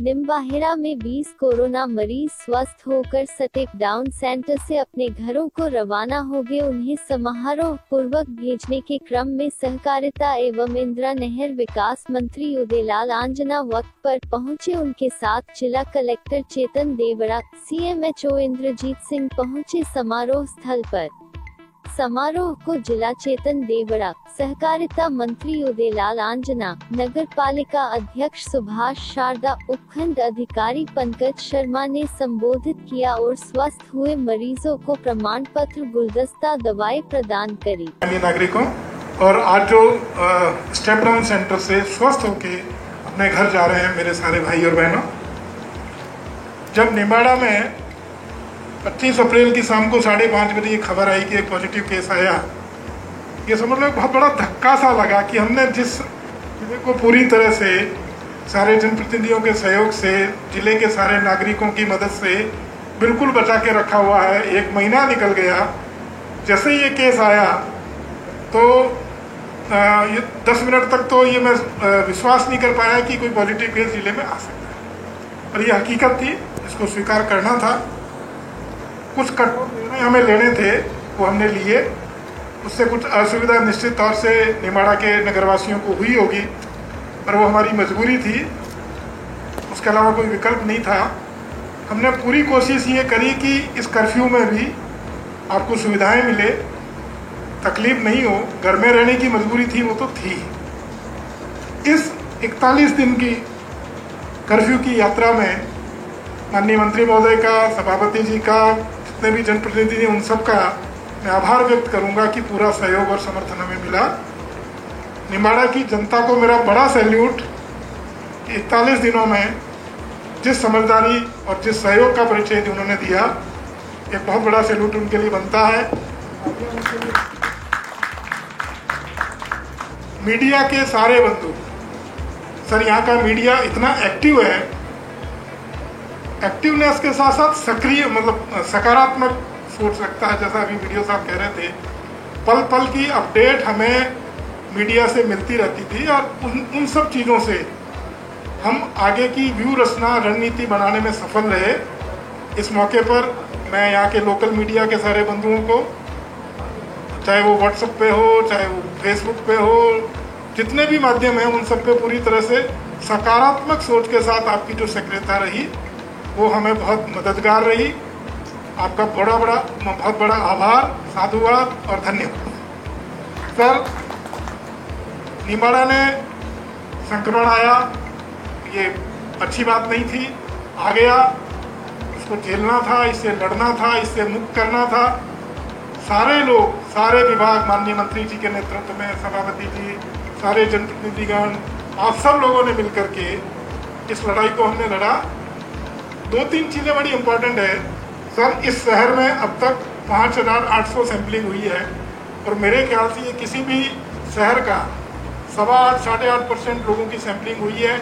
निम्बाहेड़ा में 20 कोरोना मरीज स्वस्थ होकर स्टेप डाउन सेंटर से अपने घरों को रवाना हो गए। उन्हें समारोह पूर्वक भेजने के क्रम में सहकारिता एवं इंदिरा नहर विकास मंत्री उदयलाल आंजना वक्त पर पहुंचे। उनके साथ जिला कलेक्टर चेतन देवड़ा, CMHO इंद्रजीत सिंह पहुंचे समारोह स्थल पर। समारोह को जिला चेतन देवड़ा, सहकारिता मंत्री उदयलाल आंजना, नगर पालिका अध्यक्ष सुभाष शारदा, उपखंड अधिकारी पंकज शर्मा ने संबोधित किया और स्वस्थ हुए मरीजों को प्रमाण पत्र, गुलदस्ता, दवाएं प्रदान करी। नागरिकों और आज जो स्टेप डाउन सेंटर से स्वस्थ होके अपने घर जा रहे हैं मेरे सारे भाई और बहनों, जब निम्बाड़ा में 25 अप्रैल की शाम को 5:30 बजे ये खबर आई कि एक पॉजिटिव केस आया, ये समझ लो बहुत बड़ा धक्का सा लगा कि हमने जिस जिले को पूरी तरह से सारे जनप्रतिनिधियों के सहयोग से, जिले के सारे नागरिकों की मदद से बिल्कुल बचा के रखा हुआ है। 1 महीना निकल गया, जैसे ये केस आया तो ये 10 मिनट तक तो ये मैं विश्वास नहीं कर पाया कि कोई पॉजिटिव केस जिले में आ सकता है, और ये हकीकत थी, इसको स्वीकार करना था। कुछ कठोर निर्णय हमें लेने थे, वो हमने लिए। उससे कुछ असुविधा निश्चित तौर से निम्बाड़ा के नगरवासियों को हुई होगी, पर वो हमारी मजबूरी थी, उसके अलावा कोई विकल्प नहीं था। हमने पूरी कोशिश ये करी कि इस कर्फ्यू में भी आपको सुविधाएं मिले, तकलीफ नहीं हो। घर में रहने की मजबूरी थी, वो तो थी। इस 41 दिन की कर्फ्यू की यात्रा में माननीय मंत्री महोदय का, सभापति जी का, जितने भी जनप्रतिनिधि उन सब का मैं आभार व्यक्त करूंगा कि पूरा सहयोग और समर्थन हमें मिला। निम्बाड़ा की जनता को मेरा बड़ा सैल्यूट। 41 दिनों में जिस समझदारी और जिस सहयोग का परिचय उन्होंने दिया, एक बहुत बड़ा सैल्यूट उनके लिए बनता है। मीडिया के सारे बंधु, सर यहाँ का मीडिया इतना एक्टिव है, एक्टिवनेस के साथ साथ सक्रिय, मतलब सकारात्मक सोच रखता है। जैसा अभी वीडियो साहब कह रहे थे, पल पल की अपडेट हमें मीडिया से मिलती रहती थी, और उन सब चीज़ों से हम आगे की व्यू रचना, रणनीति बनाने में सफल रहे। इस मौके पर मैं यहाँ के लोकल मीडिया के सारे बंधुओं को, चाहे वो व्हाट्सएप पे हो, चाहे वो फेसबुक पे हो, जितने भी माध्यम हैं, उन सब पे पूरी तरह से सकारात्मक सोच के साथ आपकी जो सक्रियता रही वो हमें बहुत मददगार रही। आपका बहुत बड़ा आभार, साधुवाद और धन्यवाद। सर, निम्बाड़ा ने संक्रमण आया, ये अच्छी बात नहीं थी, आ गया, इसको झेलना था, इससे लड़ना था, इससे मुक्त करना था। सारे लोग, सारे विभाग, माननीय मंत्री जी के नेतृत्व में, सभापति जी, सारे जनप्रतिनिधिगण, आप सब लोगों ने मिलकर के इस लड़ाई को हमने लड़ा। 2-3 चीज़ें बड़ी इम्पोर्टेंट है सर। इस शहर में अब तक 5800 सैंपलिंग हुई है, और मेरे ख्याल से ये किसी भी शहर का 8.5-8.5% लोगों की सैंपलिंग हुई है।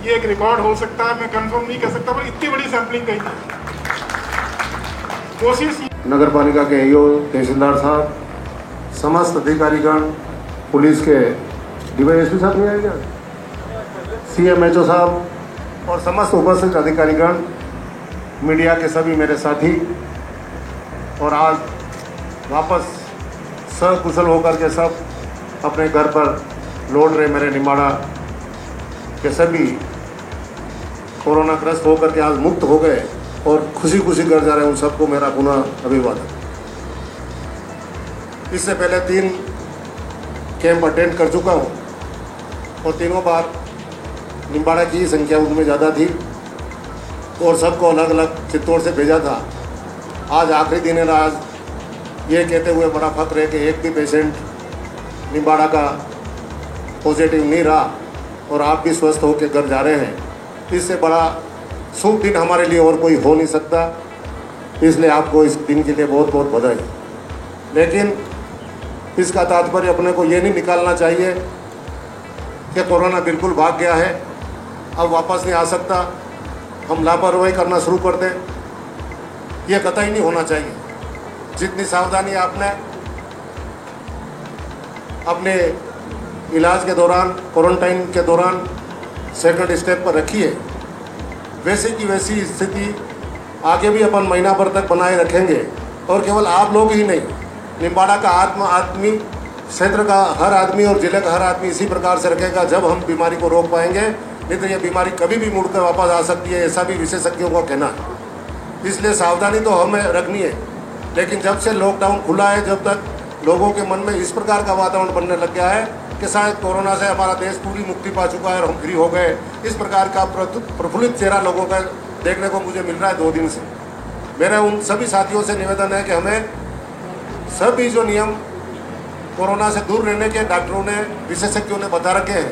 ये एक रिकॉर्ड हो सकता है, मैं कंफर्म नहीं कर सकता, पर इतनी बड़ी सैंपलिंग कहीं नहीं। कोशिश नगर पालिका के AO, तहसीलदार साहब, समस्त अधिकारीगण, पुलिस के DYSP साहब नहीं आएगा, CMHO साहब और समस्त उपस्थित अधिकारीगण, मीडिया के सभी मेरे साथी, और आज वापस सकुशल होकर के सब अपने घर पर लौट रहे मेरे निम्बाड़ा के सभी कोरोना ग्रस्त होकर के आज मुक्त हो गए और खुशी खुशी घर जा रहे हैं, उन सबको मेरा पुनः अभिवादन। इससे पहले 3 कैंप अटेंड कर चुका हूँ, और तीनों बार निम्बाड़ा की संख्या उनमें ज़्यादा थी, और सबको अलग अलग चित्तौड़ से भेजा था। आज आखिरी दिन है, आज ये कहते हुए बड़ा फख्र है कि एक भी पेशेंट निम्बाड़ा का पॉजिटिव नहीं रहा, और आप भी स्वस्थ होकर घर जा रहे हैं। इससे बड़ा शुभ दिन हमारे लिए और कोई हो नहीं सकता, इसलिए आपको इस दिन के लिए बहुत बहुत बधाई। लेकिन इसका तात्पर्य अपने को ये नहीं निकालना चाहिए कि कोरोना बिल्कुल भाग गया है, अब वापस नहीं आ सकता, हम लापरवाही करना शुरू कर दें, ये कतई नहीं होना चाहिए। जितनी सावधानी आपने अपने इलाज के दौरान, क्वारंटाइन के दौरान सेकंड स्टेप पर रखी है, वैसे की वैसी स्थिति आगे भी अपन महीना भर तक बनाए रखेंगे। और केवल आप लोग ही नहीं, निम्बाड़ा का आदमी, क्षेत्र का हर आदमी और जिले का हर आदमी इसी प्रकार से रखेगा, जब हम बीमारी को रोक पाएंगे। नहीं तो ये बीमारी कभी भी मुड़कर वापस आ सकती है, ऐसा भी विशेषज्ञों का कहना है। इसलिए सावधानी तो हमें रखनी है, लेकिन जब से लॉकडाउन खुला है, जब तक लोगों के मन में इस प्रकार का वातावरण बनने लग गया है कि शायद कोरोना से हमारा देश पूरी मुक्ति पा चुका है और हम फ्री हो गए, इस प्रकार का प्रफुल्लित चेहरा लोगों का देखने को मुझे मिल रहा है 2 दिन से। मेरा उन सभी साथियों से निवेदन है कि हमें सभी जो नियम कोरोना से दूर रहने के डॉक्टरों ने, विशेषज्ञों ने बता रखे हैं,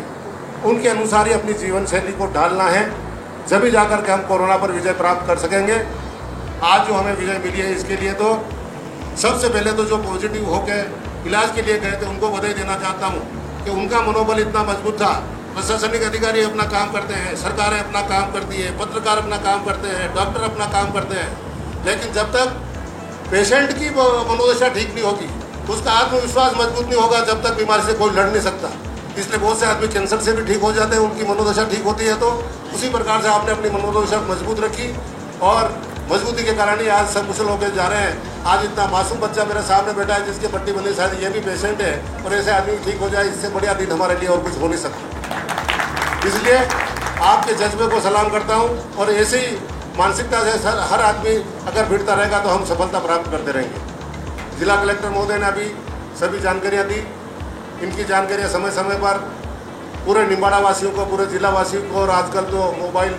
उनके अनुसार ही अपनी जीवन शैली को ढालना है, जब जाकर के हम कोरोना पर विजय प्राप्त कर सकेंगे। आज जो हमें विजय मिली है, इसके लिए तो सबसे पहले तो जो पॉजिटिव होकर इलाज के लिए गए थे उनको बधाई देना चाहता हूँ कि उनका मनोबल इतना मजबूत था। प्रशासनिक अधिकारी अपना काम करते हैं, सरकारें अपना काम करती है, पत्रकार अपना काम करते हैं, डॉक्टर अपना काम करते हैं, लेकिन जब तक पेशेंट की मनोदशा ठीक नहीं होगी, उसका आत्मविश्वास मजबूत नहीं होगा, जब तक बीमारी से कोई लड़ नहीं सकता। इसलिए बहुत से आदमी कैंसर से भी ठीक हो जाते हैं, उनकी मनोदशा ठीक होती है। तो उसी प्रकार से आपने अपनी मनोदशा मजबूत रखी और मजबूती के कारण ही आज सब कुशल होकर जा रहे हैं। आज इतना मासूम बच्चा मेरे सामने बैठा है जिसकी पट्टी बंदी, शायद ये भी पेशेंट है, और ऐसे आदमी ठीक हो जाए, इससे बढ़िया दिन हमारे लिए और कुछ हो नहीं सकता। इसलिए आपके जज्बे को सलाम करता हूँ, और ऐसे ही मानसिकता से हर आदमी अगर भिड़ता रहेगा तो हम सफलता प्राप्त करते रहेंगे। जिला कलेक्टर महोदय ने अभी सभी जानकारियाँ दी, इनकी जानकारियाँ समय समय पर पूरे निम्बाड़ा वासियों को, पूरे जिला वासियों को, और आजकल तो मोबाइल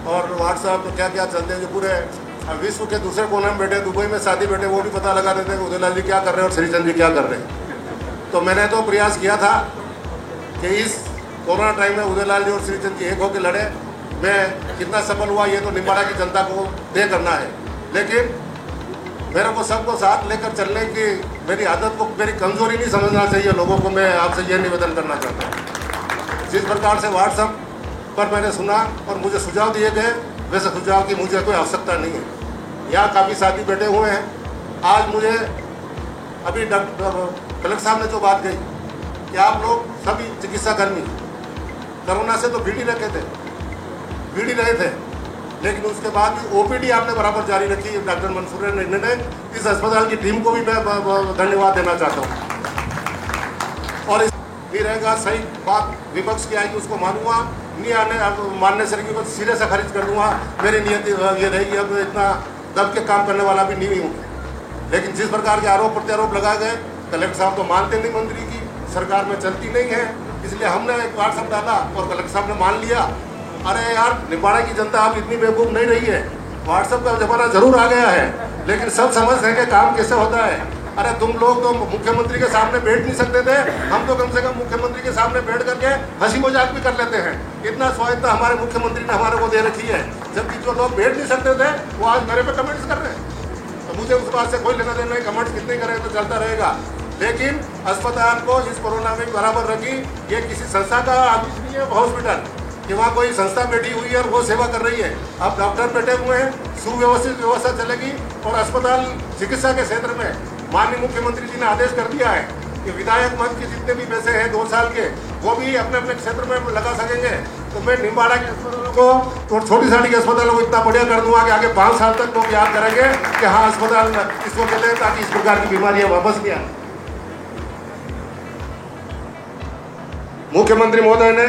और व्हाट्सएप क्या क्या चलते हैं, जो पूरे विश्व के दूसरे कोने में बैठे, दुबई में शादी बैठे, वो भी पता लगा देते हैं कि उदयलाल जी क्या कर रहे हैं और श्रीचंद जी क्या कर रहे हैं। तो मैंने तो प्रयास किया था कि इस कोरोना टाइम में उदयलाल जी और श्रीचंद जी एक होकर लड़े। मैं कितना सफल हुआ ये तो निम्बाड़ा की जनता को तय करना है, लेकिन मेरे को सबको साथ लेकर चलने की मेरी आदत को मेरी कमजोरी नहीं समझना चाहिए लोगों को। मैं आपसे ये निवेदन करना चाहता हूँ, जिस प्रकार से व्हाट्सएप पर मैंने सुना और मुझे सुझाव दिए गए, वैसे सुझाव की मुझे कोई आवश्यकता नहीं है। यहाँ काफ़ी साथी बैठे हुए हैं। आज मुझे अभी डॉक्टर कलेक्टर साहब ने जो बात कही कि आप लोग सभी चिकित्साकर्मी कोरोना से तो भीड़ रहे थे, लेकिन उसके बाद भी ओपीडी आपने बराबर जारी रखी। डॉक्टर मंसूर ने इस अस्पताल की टीम को भी मैं धन्यवाद देना चाहता हूँ। और इस नहीं रहेगा, सही बात विपक्ष की आएगी उसको मानूंगा, नहीं मानने से को सिरे से खारिज कर दूंगा। मेरी नियत ये रहेगी, अब इतना दब के काम करने वाला भी नहीं हूँ। लेकिन जिस प्रकार के आरोप प्रत्यारोप लगाए गए, कलेक्टर साहब तो मानते नहीं, मंत्री की सरकार में चलती नहीं है, इसलिए हमने एक व्हाट्सएप डाला और कलेक्टर साहब ने मान लिया। अरे यार, निम्बाड़ा की जनता अब इतनी बेवकूफ़ नहीं रही है, व्हाट्सएप का ज़माना जरूर आ गया है, लेकिन सब समझ रहे हैं कि काम कैसे होता है। अरे तुम लोग तो मुख्यमंत्री के सामने बैठ नहीं सकते थे, हम तो कम से कम मुख्यमंत्री के सामने बैठ करके हंसी मजाक भी कर लेते हैं। इतना स्वायत्ता हमारे मुख्यमंत्री ने हमारे को दे रखी है, जबकि जो लोग बैठ नहीं सकते थे वो आज मेरे पे कमेंट्स कर रहे हैं। तो मुझे उस बात से कोई लेना देना नहीं, कमेंट्स कितने करें तो चलता रहेगा, लेकिन अस्पताल को इस कोरोना में बराबर रखी। ये किसी संस्था का आदेश नहीं है हॉस्पिटल कि वहाँ कोई संस्था बैठी हुई है और वो सेवा कर रही है। अब डॉक्टर बैठे हुए हैं, सुव्यवस्थित व्यवस्था चलेगी। और अस्पताल चिकित्सा के क्षेत्र में माननीय मुख्यमंत्री जी ने आदेश कर दिया है कि विधायक मंच के जितने भी पैसे हैं 2 साल के, वो भी अपने अपने क्षेत्र में लगा सकेंगे। तो मैं निम्बाड़ा के अस्पतालों को और छोटी साड़ी के अस्पतालों को इतना बढ़िया कर दूंगा कि आगे 5 साल तक लोग याद करेंगे कि हाँ, अस्पताल इसको कहते हैं, ताकि इस प्रकार की बीमारियां वापस भी आए। मुख्यमंत्री महोदय ने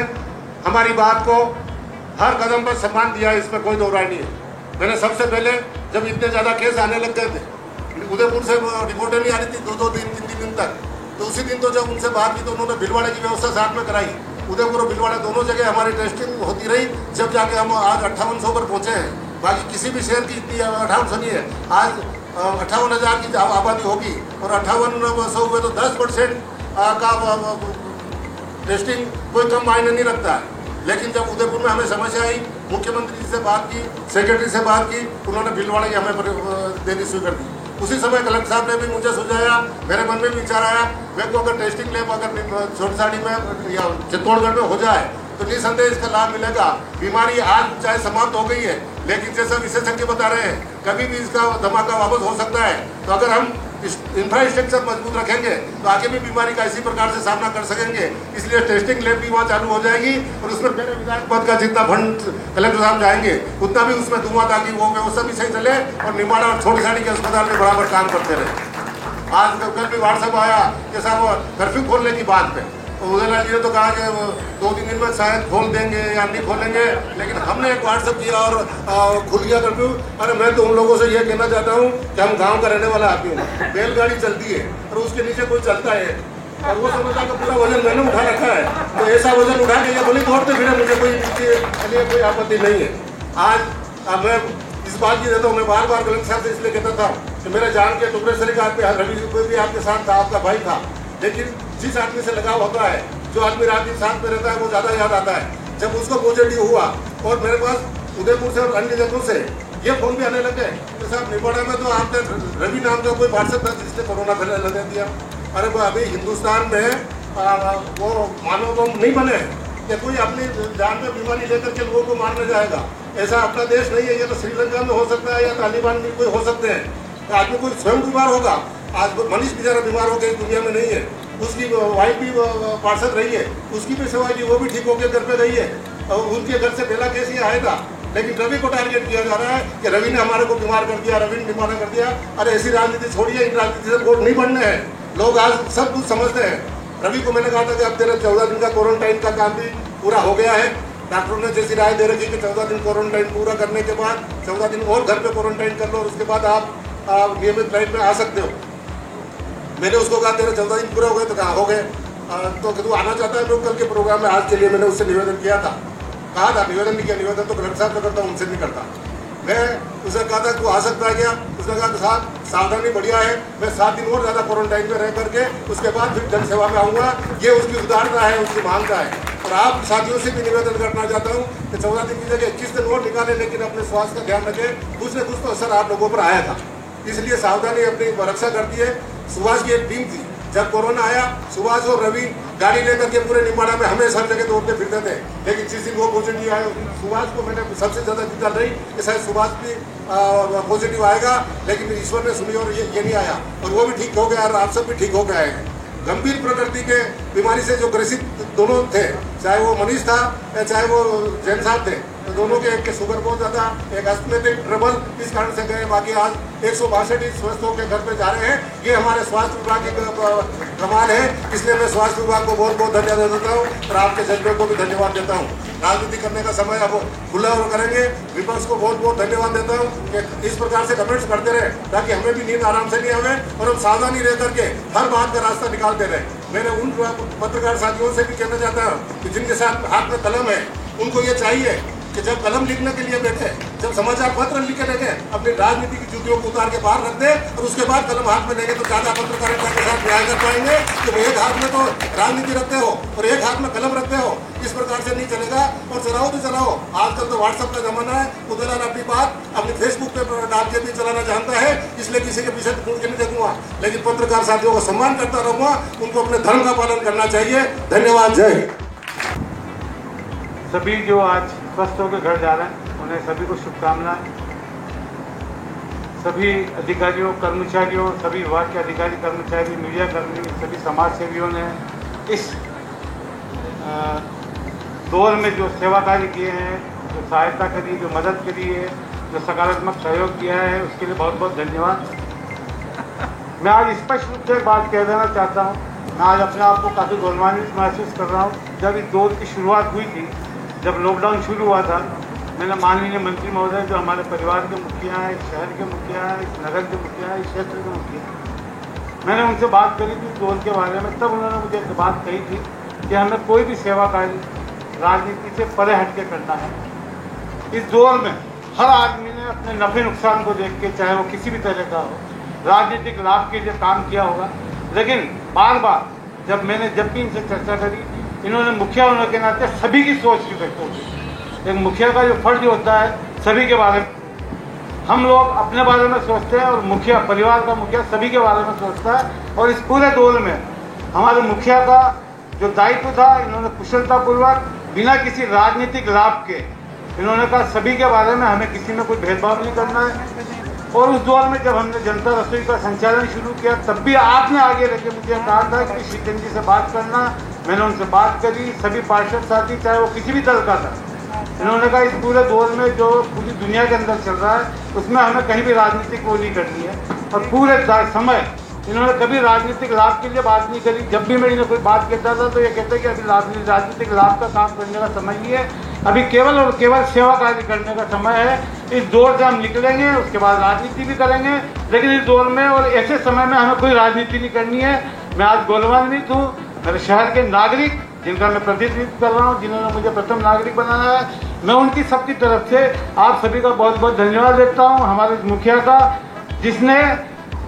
हमारी बात को हर कदम पर सम्मान दिया, इसमें कोई दो राय नहीं है। मैंने सबसे पहले जब इतने ज़्यादा केस आने लग गए थे, उदयपुर से रिपोर्टें नहीं आ रही थी 2-2 दिन 3-3 दिन तक, तो उसी दिन तो जब उनसे बात की तो उन्होंने भीलवाड़ा की व्यवस्था साथ में कराई। उदयपुर और भीलवाड़ा दोनों जगह हमारी टेस्टिंग होती रही, जब जाके हम आज 5800 पर पहुँचे हैं। बाकी किसी भी शहर की इतनी 5800 नहीं है। आज 58,000 की आबादी होगी और 5800 हुए तो 10% का टेस्टिंग कोई कम मायने नहीं रखता है। लेकिन जब उदयपुर में हमें समस्या आई, मुख्यमंत्री जी से बात की, सेक्रेटरी से बात की, उन्होंने भीलवाड़ा की हमें देनी शुरू कर दी। उसी समय कलेक्टर साहब ने भी मुझे सुझाया, मेरे मन में भी विचार आया, मैं को अगर टेस्टिंग लैब अगर छोटसाड़ी में या चित्तौड़गढ़ में हो जाए तो निसंदेह इसका लाभ मिलेगा। बीमारी आज चाहे समाप्त हो गई है, लेकिन जैसा विशेषज्ञ बता रहे हैं, कभी भी इसका धमाका वापस हो सकता है। तो अगर हम इंफ्रास्ट्रक्चर मजबूत रखेंगे तो आगे भी बीमारी का इसी प्रकार से सामना कर सकेंगे। इसलिए टेस्टिंग लैब भी वहाँ चालू हो जाएगी और उसमें मेरे विधायक पद का जितना फंड कलेक्टर साहब जाएंगे उतना भी उसमें दूंगा ताकि वो व्यवस्था भी सही चले और निमाड़ा और छोटी साड़ी के अस्पताल में बराबर काम करते रहे। आज कल भी व्हाट्सएप आया कि साहब कर्फ्यू खोलने की बात पे, तो उदयलाल जी ने तो कहा कि 2-3 दिन में शायद खोल देंगे या नहीं खोलेंगे, लेकिन हमने एक व्हाट्सएप किया और खुल गया कर्फ्यू। अरे मैं तो उन लोगों से ये कहना चाहता हूँ कि हम गांव का रहने वाला आदमी हूँ, बैलगाड़ी चलती है और उसके नीचे कोई चलता है और वो समझता कि पूरा वजन मैंने उठा रखा है, तो ऐसा वजन उठा के ये बोली दौड़ते फिर मुझे कोई आपत्ति नहीं है। आज मैं इस बात की देता हूँ, मैं बार बार कलेक्टर साहब से इसलिए कहता था कि मेरे जान के टुकड़े से लेकर रवि भी आपके साथ था, आपका भाई था, लेकिन जिस आदमी से लगाव होता है, जो आदमी रात दिन साथ में रहता है, वो ज़्यादा याद आता है। जब उसको पॉजिटिव हुआ और मेरे पास उदयपुर से और अन्य जगहों से ये फोन भी आने लगे तो साहब निवाड़ा में तो आपने रवि नाम का कोई व्हाट्सएप था जिसने कोरोना फैला दिया। अरे वो अभी हिंदुस्तान में वो मानव बम नहीं बने कि कोई अपनी जान में बीमारी लेकर के लोगों को मारने जाएगा, ऐसा अपना देश नहीं है। ये तो श्रीलंका में हो सकता है या तालिबान में कोई हो सकते हैं। तो आदमी कोई स्वयं बीमार होगा, आज मनीष बेचारा बीमार हो गया, इस दुनिया में नहीं है, उसकी वाइफ भी पार्षद रही है, उसकी भी सेवा की, वो भी ठीक होकर घर पे गई है और उनके घर से पहला केस ये आया था, लेकिन रवि को टारगेट किया जा रहा है कि रवि ने हमारे को बीमार कर दिया, रवि ने बीमार कर दिया। अरे ऐसी राजनीति छोड़िए, इन राजनीति से वोट नहीं बनने हैं। लोग आज सब कुछ समझते हैं। रवि को मैंने कहा था कि अब तेरा 14 दिन का क्वारंटाइन का काम भी पूरा हो गया है। डॉक्टरों ने जैसी राय दे रखी कि 14 दिन क्वारंटाइन पूरा करने के बाद 14 दिन और घर पे क्वारंटाइन कर लो और उसके बाद आप नियमित लाइफ में आ सकते हो। मैंने उसको कहा तेरे 14 दिन पूरा हो गए, तो कहा हो गए, तो तू आना चाहता है लोग कल के प्रोग्राम में, आज के लिए मैंने उससे निवेदन किया था, कहा था निवेदन नहीं किया, निवेदन तो कलेक्टर साहब का करता हूँ, उनसे नहीं करता। मैं उसे कहा था तू आ सकता है क्या, उसने कहा साहब सावधानी बढ़िया है, मैं 7 दिन और ज़्यादा क्वारंटाइन में रह करके उसके बाद फिर जन सेवा में आऊँगा। ये उसकी उदारता है, उसकी मांगता है। और आप साथियों से भी निवेदन करना चाहता हूँ कि 14 दिन की जगह 21 दिन और निकालें, लेकिन अपने स्वास्थ्य का ध्यान रखें। कुछ न कुछ तो असर आप लोगों पर आया था, इसलिए सावधानी अपनी रक्षा करती है। सुभाष की एक टीम थी, जब कोरोना आया सुभाष और रवि गाड़ी लेकर के पूरे निमाड़ा में हमेशा हर जगह दौड़ते फिरते थे, लेकिन जिस दिन वो पॉजिटिव आए सुभाष को मैंने सबसे ज़्यादा चिंता रही कि शायद सुभाष भी पॉजिटिव आएगा, लेकिन ईश्वर ने सुनी और ये नहीं आया और वो भी ठीक हो गया और आप सब भी ठीक हो गए हैं। गंभीर प्रकृति के बीमारी से जो ग्रसित दोनों थे, चाहे वो मनीष था या चाहे वो जैन साहब थे, तो दोनों के एक के शुगर बहुत ज़्यादा, एक एस्थमेटिक ट्रबल, इस कारण से गए। बाकी आज 162 स्वस्थ होकर घर पे जा रहे हैं। ये हमारे स्वास्थ्य विभाग की कमाल है, इसलिए मैं स्वास्थ्य विभाग को बहुत बहुत धन्यवाद देता हूँ और आपके जज्बे को भी धन्यवाद देता हूँ। राजनीति करने का समय अब खुला और करेंगे। विपक्ष को बहुत बहुत धन्यवाद देता हूँ कि इस प्रकार से कमेंट्स करते रहे ताकि हमें भी नींद आराम से नहीं आवे और हम सावधानी रह करके हर बात का रास्ता निकालते रहे। मैंने उन पत्रकार साथियों से भी कहना चाहता हूँ कि जिनके साथ हाथ में कलम है, उनको ये चाहिए कि जब कलम लिखने के लिए बैठे, जब समाचार पत्र लिखे लगे, अपनी राजनीति की जूतियों को उतार के बाहर रख दे और उसके बाद कलम हाथ में लेंगे तो ज़्यादा पत्रकारिता के साथ न्याय कर पाएंगे। कि एक हाथ में तो राजनीति रखते हो और एक हाथ में कलम रखते हो, इस प्रकार से नहीं चलेगा। और चलाओ तो चलाओ, आजकल तो व्हाट्सएप का जमाना है। उदयलाल अपनी बात अपनी फेसबुक पे डाल के भी चलाना जानता है, इसलिए किसी के पीछे ढूंढ के नहीं देखूंगा, लेकिन पत्रकार साथियों का सम्मान करता रहूंगा। उनको अपने धर्म का पालन करना चाहिए। धन्यवाद। जय हिंद। सभी जो आज स्वस्थ होकर घर जा रहे हैं उन्हें सभी को शुभकामनाएं। सभी अधिकारियों, कर्मचारियों, सभी विभाग के अधिकारी, कर्मचारी, मीडिया कर्मी, सभी समाज सेवियों ने इस दौर में जो सेवा कार्य किए हैं, जो सहायता करी, जो मदद करी है, जो सकारात्मक सहयोग किया है, उसके लिए बहुत बहुत धन्यवाद। मैं आज स्पष्ट रूप से बात कह देना चाहता हूँ, मैं आज अपने आप को काफ़ी गौरवान्वित महसूस कर रहा हूँ। जब इस दौर की शुरुआत हुई थी, जब लॉकडाउन शुरू हुआ था, मैंने माननीय मंत्री महोदय जो हमारे परिवार के मुखिया हैं, इस शहर के मुखिया हैं, इस नगर के मुखिया हैं, इस क्षेत्र के मुखिया हैं, मैंने उनसे बात करी थी दौर के बारे में। तब उन्होंने मुझे एक बात कही थी कि हमें कोई भी सेवा कार्य राजनीति से परे हट के करना है। इस दौर में हर आदमी ने अपने नफे नुकसान को देख के, चाहे वो किसी भी तरह का हो, राजनीतिक लाभ के लिए काम किया होगा। लेकिन बार बार जब भी इनसे चर्चा करी, इन्होंने मुखिया होने के नाते सभी की सोच की व्यक्त होती है। एक मुखिया का जो फर्ज होता है सभी के बारे में, हम लोग अपने बारे में सोचते हैं और मुखिया, परिवार का मुखिया सभी के बारे में सोचता है। और इस पूरे दौर में हमारे मुखिया का जो दायित्व था, इन्होंने कुशलतापूर्वक बिना किसी राजनीतिक लाभ के इन्होंने कहा सभी के बारे में, हमें किसी में कोई भेदभाव नहीं करना है। और उस दौर में जब हमने जनता रसोई का संचालन शुरू किया तब भी आपने आगे रखे मुझे कहा था कि श्रीचंद जी से बात करना। मैंने उनसे बात करी, सभी पार्षद साथी चाहे वो किसी भी दल का था, इन्होंने कहा इस पूरे दौर में जो पूरी दुनिया के अंदर चल रहा है उसमें हमें कहीं भी राजनीतिक वो नहीं करनी है। और पूरे समय इन्होंने कभी राजनीतिक लाभ के लिए बात नहीं करी। जब भी मैं इन्हें कोई बात कहता था तो ये कहते कि अभी राजनीतिक लाभ का काम करने का समय नहीं है, अभी केवल और केवल सेवा कार्य करने का समय है। इस दौर से हम निकलेंगे, उसके बाद राजनीति भी करेंगे, लेकिन इस दौर में और ऐसे समय में हमें कोई राजनीति नहीं करनी है। मैं आज गौरवान्वित हूँ, मेरे शहर के नागरिक जिनका मैं प्रतिनिधित्व कर रहा हूँ, जिन्होंने मुझे प्रथम नागरिक बनाया है, मैं उनकी सबकी तरफ से आप सभी का बहुत बहुत धन्यवाद देता हूँ। हमारे मुखिया का, जिसने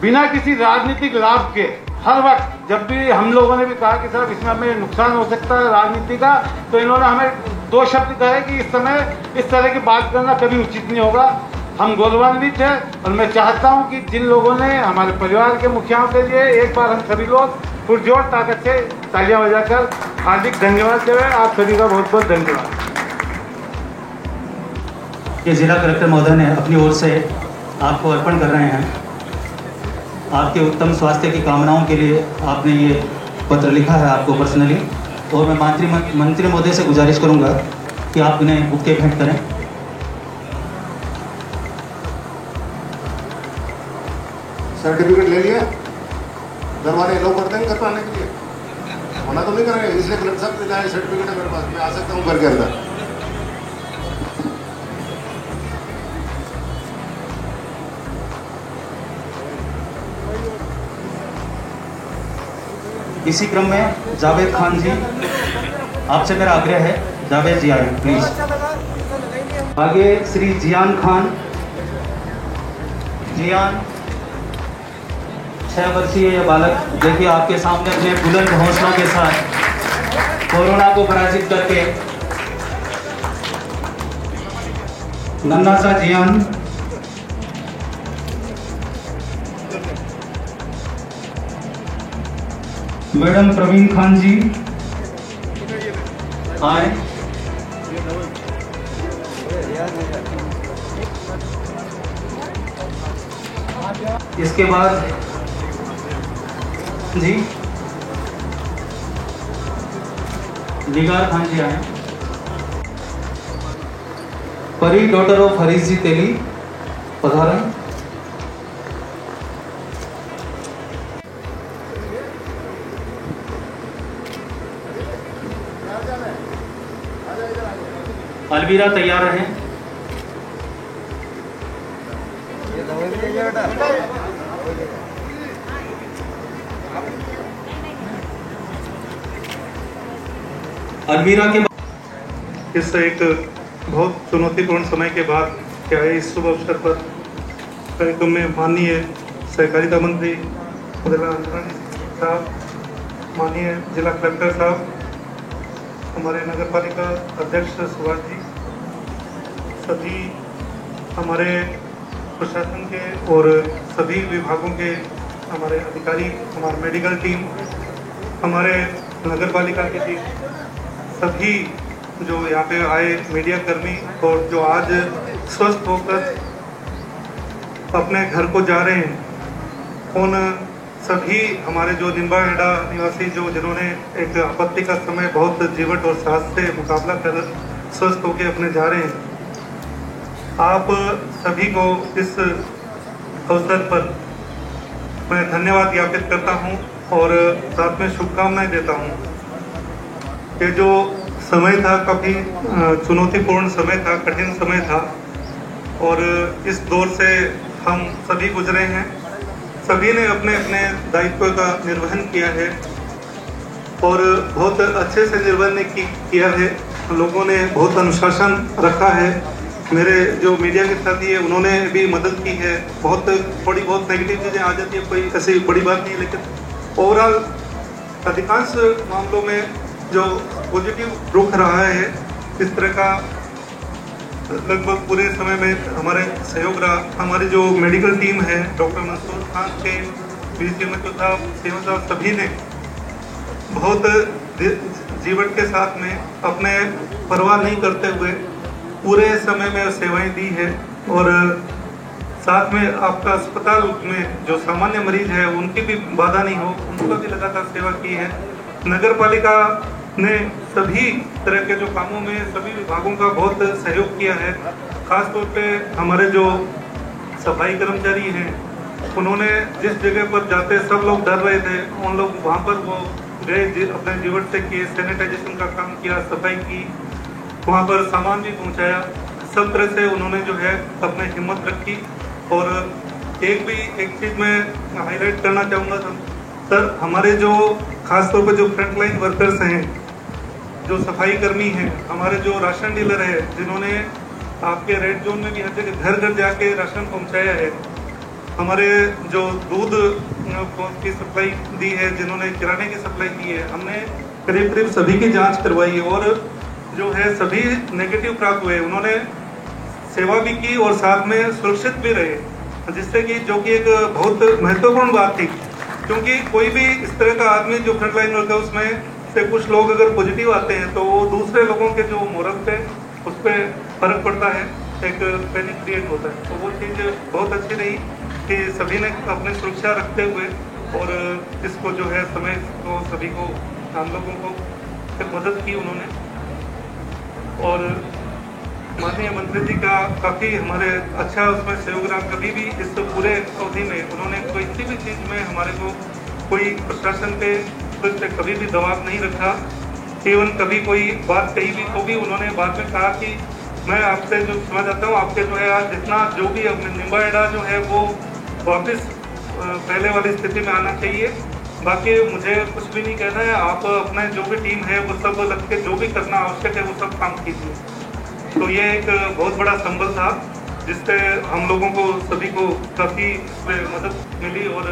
बिना किसी राजनीतिक लाभ के हर वक्त, जब भी हम लोगों ने भी कहा कि साहब इसमें हमें नुकसान हो सकता है राजनीति का, तो इन्होंने हमें 2 शब्द कहे कि इस समय इस तरह की बात करना कभी उचित नहीं होगा। हम गौरवान्वित हैं और मैं चाहता हूं कि जिन लोगों ने हमारे परिवार के मुखियाओं के लिए एक बार हम सभी लोग पुरजोर ताकत से तालियां बजाकर हार्दिक धन्यवाद दें। आप सभी का बहुत बहुत धन्यवाद। ये जिला कलेक्टर महोदय ने अपनी ओर से आपको अर्पण कर रहे हैं। आपके उत्तम स्वास्थ्य की कामनाओं के लिए आपने ये पत्र लिखा है आपको पर्सनली, और मैं मंत्री महोदय से गुजारिश करूंगा कि आप इन्हें बुके भेंट करें। सर्टिफिकेट ले लिया, दरबार अलाउ करते हैं घर पर आने के लिए, मना तो नहीं करेंगे, इसलिए कलेक्टर साहब ने कहा सर्टिफिकेट है मेरे पास, मैं आ सकता हूँ घर के अंदर। इसी क्रम में जावेद खान जी, आपसे मेरा आग्रह है, जावेद जी आए प्लीज। आगे श्री जियान खान। जियान 6 वर्षीय यह बालक, देखिए आपके सामने अपने बुलंद हौसलों के साथ कोरोना को पराजित करके, नन्हा सा जियान। मैडम प्रवीण खान जी आए। इसके बाद जी निगार खान जी आए। परी डॉटर ऑफ हरीश जी तेली पधारण। अलवीरा तैयार रहें। अलवीरा के इस एक बहुत चुनौतीपूर्ण समय के बाद क्या है, इस शुभ अवसर पर कार्यक्रम में माननीय सहकारिता मंत्री साहब, माननीय जिला कलेक्टर साहब, हमारे नगर पालिका अध्यक्ष सुभाष जी, सभी हमारे प्रशासन के और सभी विभागों के हमारे अधिकारी, हमारी मेडिकल टीम, हमारे नगर पालिका की टीम, सभी जो यहाँ पे आए मीडिया कर्मी और जो आज स्वस्थ होकर अपने घर को जा रहे हैं, उन सभी हमारे जो निम्बाहेड़ा निवासी जिन्होंने एक आपत्ति का समय बहुत जीवट और साहस से मुकाबला कर स्वस्थ होकर अपने जा रहे हैं, आप सभी को इस अवसर पर मैं धन्यवाद ज्ञापित करता हूं और साथ में शुभकामनाएं देता हूं। ये जो समय था काफ़ी चुनौतीपूर्ण समय था, कठिन समय था, और इस दौर से हम सभी गुजरे हैं। सभी ने अपने अपने दायित्व का निर्वहन किया है और बहुत अच्छे से निर्वहन किया है। लोगों ने बहुत अनुशासन रखा है। मेरे जो मीडिया के साथी है उन्होंने भी मदद की है। थोड़ी बहुत नेगेटिव चीज़ें आ जाती है, कोई ऐसी बड़ी बात नहीं है, लेकिन ओवरऑल अधिकांश मामलों में जो पॉजिटिव रुख रहा है, इस तरह का लगभग पूरे समय में हमारे सहयोग रहा। हमारी जो मेडिकल टीम है, डॉक्टर मंसूर खान के बीसीएमएचओ साहब, सीएमओ साहब, सभी ने बहुत जीवट के साथ में अपने परवाह नहीं करते हुए पूरे समय में सेवाएं दी है और साथ में आपका अस्पताल में जो सामान्य मरीज है उनकी भी बाधा नहीं हो, उनका भी लगातार सेवा की है। नगर पालिका ने सभी तरह के जो कामों में सभी विभागों का बहुत सहयोग किया है। खास तौर पे हमारे जो सफाई कर्मचारी हैं, उन्होंने जिस जगह पर जाते सब लोग डर रहे थे, उन लोग वहाँ पर वो गए, अपने जीवन से किए, सैनिटाइजेशन का काम किया, सफाई की, वहाँ पर सामान भी पहुँचाया। सब तरह से उन्होंने जो है अपनी हिम्मत रखी। और एक चीज़ मैं हाईलाइट करना चाहूँगा सर, हमारे जो खास तौर पर जो फ्रंटलाइन वर्कर्स हैं, जो सफाई कर्मी हैं, हमारे जो राशन डीलर है, जिन्होंने आपके रेड जोन में भी हर जगह घर घर जाके राशन पहुंचाया है, हमारे जो दूध की सप्लाई दी है, जिन्होंने किराने की सप्लाई की है, हमने करीब करीब सभी की जांच करवाई है और जो है सभी नेगेटिव प्राप्त हुए। उन्होंने सेवा भी की और साथ में सुरक्षित भी रहे, जिससे कि जो कि एक बहुत महत्वपूर्ण बात थी, क्योंकि कोई भी इस तरह का आदमी जो फ्रंटलाइन वर्कर, उसमें से कुछ लोग अगर पॉजिटिव आते हैं तो वो दूसरे लोगों के जो मोरल पे उस पर फर्क पड़ता है, एक पैनिक क्रिएट होता है। तो वो चीज़ बहुत अच्छी रही कि सभी ने अपनी सुरक्षा रखते हुए और इसको जो है समय को सभी को हम लोगों को मदद की उन्होंने। और माननीय मंत्री जी का काफ़ी हमारे अच्छा उसमें सहयोग रहा। कभी भी इस पूरे अवधि में उन्होंने कोई किसी भी चीज़ में हमारे को कोई प्रशासन पे कभी भी दबाव नहीं रखा। इवन कभी कोई बात कही भी तो भी उन्होंने बाद में कहा कि मैं आपसे जो समझ आता हूँ, आपके जो है आज जितना जो भी अपने निम्बाहेड़ा जो है वो वापस पहले वाली स्थिति में आना चाहिए। बाकी मुझे कुछ भी नहीं कहना है, आप अपने जो भी टीम है वो सब लग के जो भी करना आवश्यक है वो सब काम कीजिए। तो ये एक बहुत बड़ा संबल था जिससे हम लोगों को सभी को काफ़ी मदद मिली और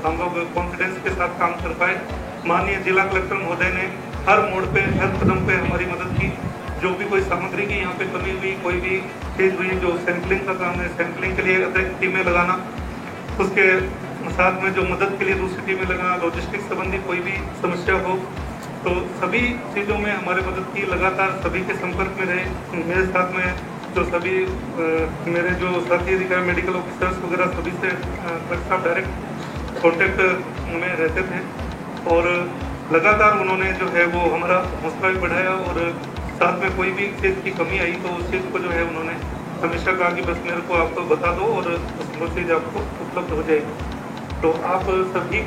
हम लोग कॉन्फिडेंस के साथ काम कर पाए। माननीय जिला कलेक्टर महोदय ने हर मोड़ पे, हर कदम पे हमारी मदद की। जो भी कोई सामग्री की यहाँ पे कमी हुई, कोई भी चीज़ हुई, जो सैंपलिंग का काम है, सैंपलिंग के लिए अतिरिक्त टीमें लगाना, उसके साथ में जो मदद के लिए दूसरी टीमें लगाना, लॉजिस्टिक्स संबंधी कोई भी समस्या हो, तो सभी चीज़ों में हमारे मदद की। लगातार सभी के संपर्क में रहे। मेरे साथ में जो सभी मेरे जो साथी अधिकारी, मेडिकल ऑफिसर्स वगैरह, सभी से कलेक्टर साहब डायरेक्ट कॉन्टेक्ट में रहते थे और लगातार उन्होंने जो है वो हमारा हौसला भी बढ़ाया और साथ में कोई भी चीज़ की कमी आई तो उस चीज़ को जो है उन्होंने हमेशा कहा कि बस मेरे को आप बता दो और वो चीज़ आपको उपलब्ध हो जाएगी। तो आप सभी